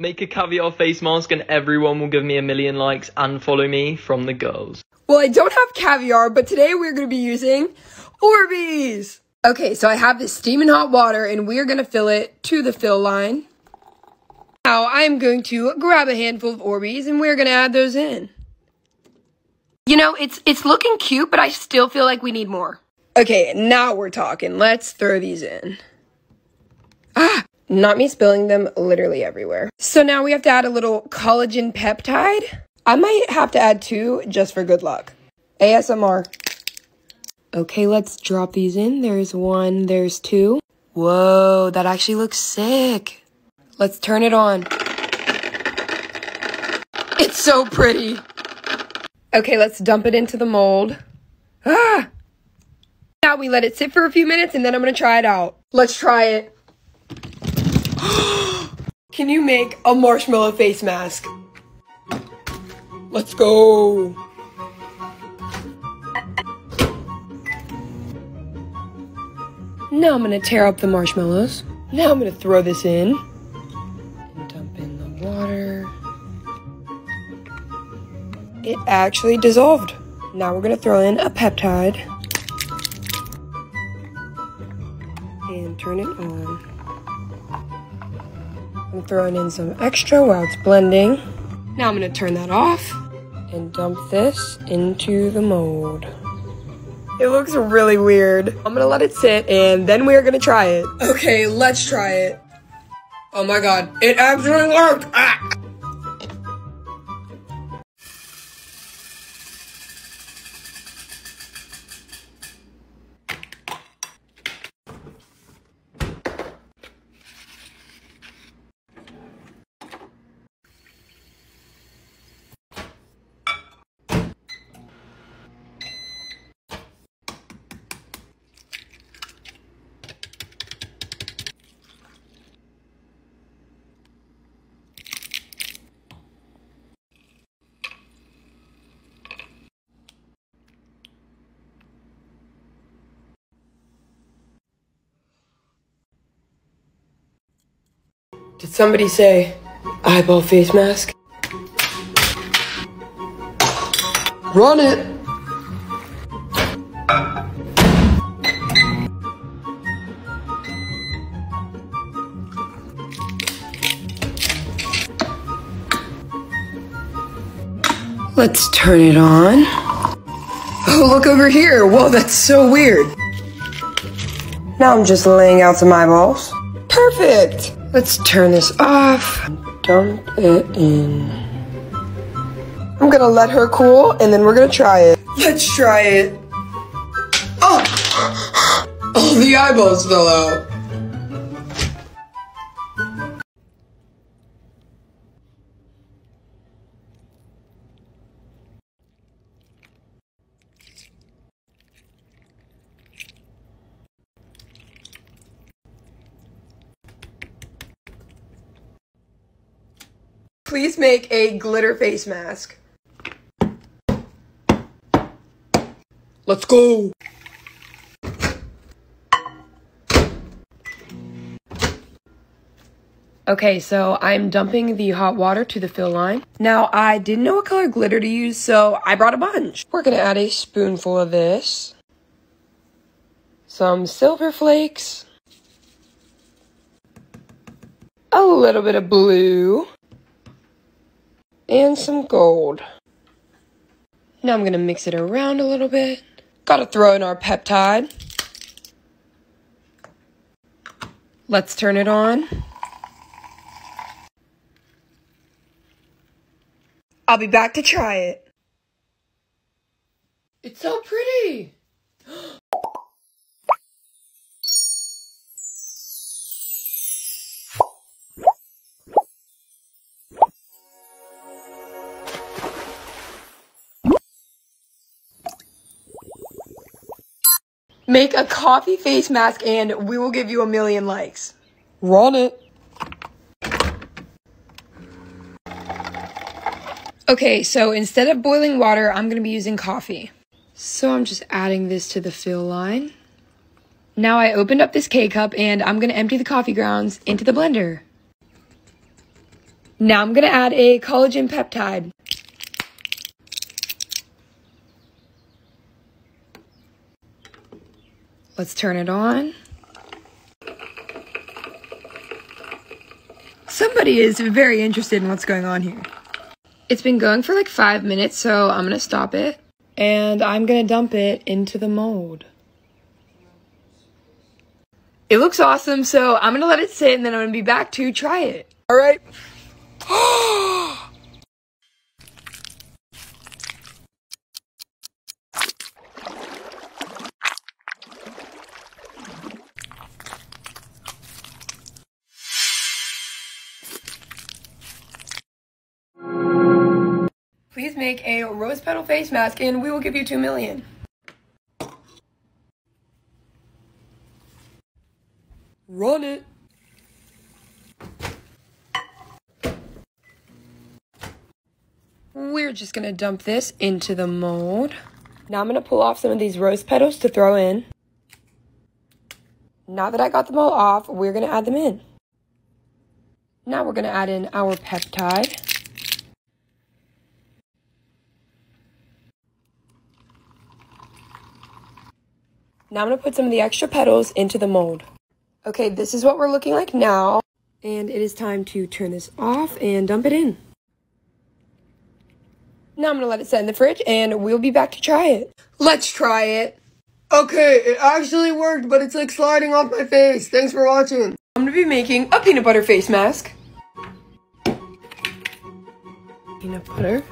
Make a caviar face mask and everyone will give me 1,000,000 likes and follow me from the girls. Well, I don't have caviar, but today we're going to be using Orbeez. Okay, so I have this steaming hot water and we're going to fill it to the fill line. Now I'm going to grab a handful of Orbeez and we're going to add those in. You know, it's looking cute, but I still feel like we need more. Okay, now we're talking. Let's throw these in. Not me spilling them literally everywhere. So now we have to add a little collagen peptide. I might have to add 2 just for good luck. ASMR. Okay, let's drop these in. There's 1, there's 2. Whoa, that actually looks sick. Let's turn it on. It's so pretty. Okay, let's dump it into the mold. Now we let it sit for a few minutes and then I'm gonna try it out. Let's try it. Can you make a marshmallow face mask? Let's go. Now I'm gonna tear up the marshmallows. Now I'm gonna throw this in. And dump in the water. It actually dissolved. Now we're gonna throw in a peptide. And turn it on. I'm throwing in some extra while it's blending. Now I'm gonna turn that off and dump this into the mold. It looks really weird. I'm gonna let it sit and then we're gonna try it. Okay, let's try it. Oh my god, it actually worked! Did somebody say eyeball face mask? Run it! Let's turn it on. Oh, look over here. Whoa, that's so weird. Now I'm just laying out some eyeballs. Perfect! Let's turn this off. Dump it in. I'm gonna let her cool and then we're gonna try it. Let's try it. Oh! Oh, the eyeballs fell out. Please make a glitter face mask. Let's go. Okay, so I'm dumping the hot water to the fill line. Now, I didn't know what color glitter to use, so I brought a bunch. We're gonna add a spoonful of this. Some silver flakes. A little bit of blue. And some gold. Now I'm gonna mix it around a little bit. Gotta throw in our peptide. Let's turn it on. I'll be back to try it. It's so pretty. Make a coffee face mask and we will give you 1,000,000 likes. Run it. Okay, so instead of boiling water, I'm going to be using coffee. So I'm just adding this to the fill line. Now I opened up this K-cup and I'm going to empty the coffee grounds into the blender. Now I'm gonna add a collagen peptide. Let's turn it on. Somebody is very interested in what's going on here. It's been going for like 5 minutes, so I'm gonna stop it. And I'm gonna dump it into the mold. It looks awesome, so I'm gonna let it sit and then I'm gonna be back to try it. All right. Please make a rose petal face mask and we will give you 2 million. Run it. We're just gonna dump this into the mold. Now I'm gonna pull off some of these rose petals to throw in. Now that I got them all off, we're gonna add them in. Now we're gonna add in our peptide. Now I'm gonna put some of the extra petals into the mold. Okay, this is what we're looking like now. And it is time to turn this off and dump it in. Now I'm gonna let it set in the fridge and we'll be back to try it. Let's try it. Okay, it actually worked, but it's like sliding off my face. Thanks for watching. I'm gonna be making a peanut butter face mask. Peanut butter.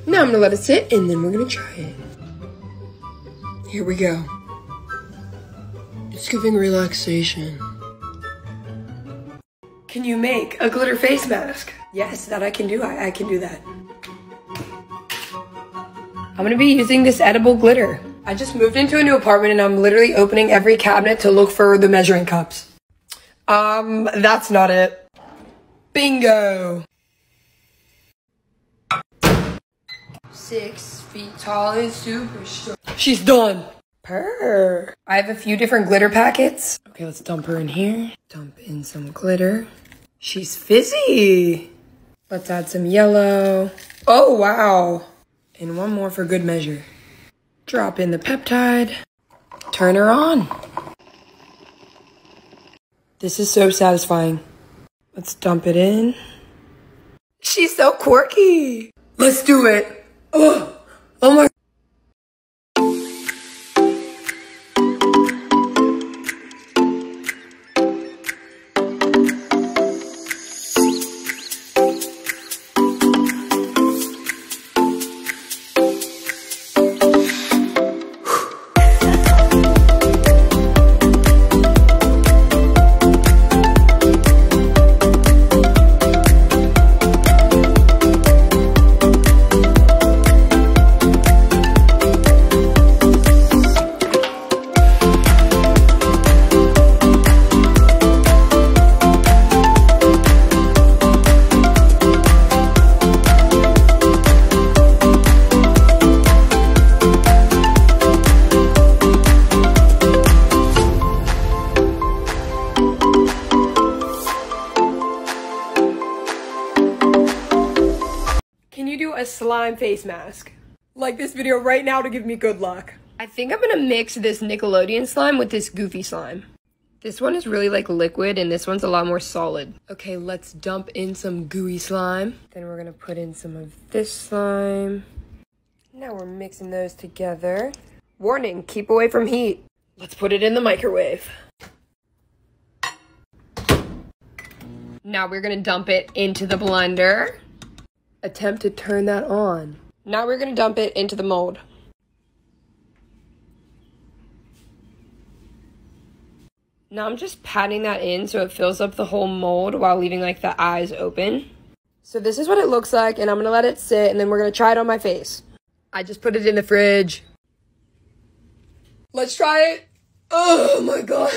Now I'm gonna let it sit and then we're gonna try it. Here we go. It's giving relaxation. Can you make a glitter face mask? Yes, that I can do. I can do that. I'm gonna be using this edible glitter. I just moved into a new apartment and I'm literally opening every cabinet to look for the measuring cups. That's not it. Bingo! 6 feet tall and super strong. She's done. Purr. I have a few different glitter packets. Okay, let's dump her in here. Dump in some glitter. She's fizzy. Let's add some yellow. Oh, wow. And one more for good measure. Drop in the peptide. Turn her on. This is so satisfying. Let's dump it in. She's so quirky. Let's do it. Oh my. A slime face mask. Like this video right now to give me good luck. I think I'm gonna mix this Nickelodeon slime with this Goofy slime. This one is really like liquid and this one's a lot more solid. Okay, let's dump in some gooey slime. Then we're gonna put in some of this slime. Now we're mixing those together. Warning, keep away from heat. Let's put it in the microwave. Now we're gonna dump it into the blender. Attempt to turn that on. Now we're gonna dump it into the mold. Now I'm just patting that in so it fills up the whole mold while leaving like the eyes open. So this is what it looks like, and I'm gonna let it sit, and then we're gonna try it on my face. I just put it in the fridge. Let's try it. Oh my gosh.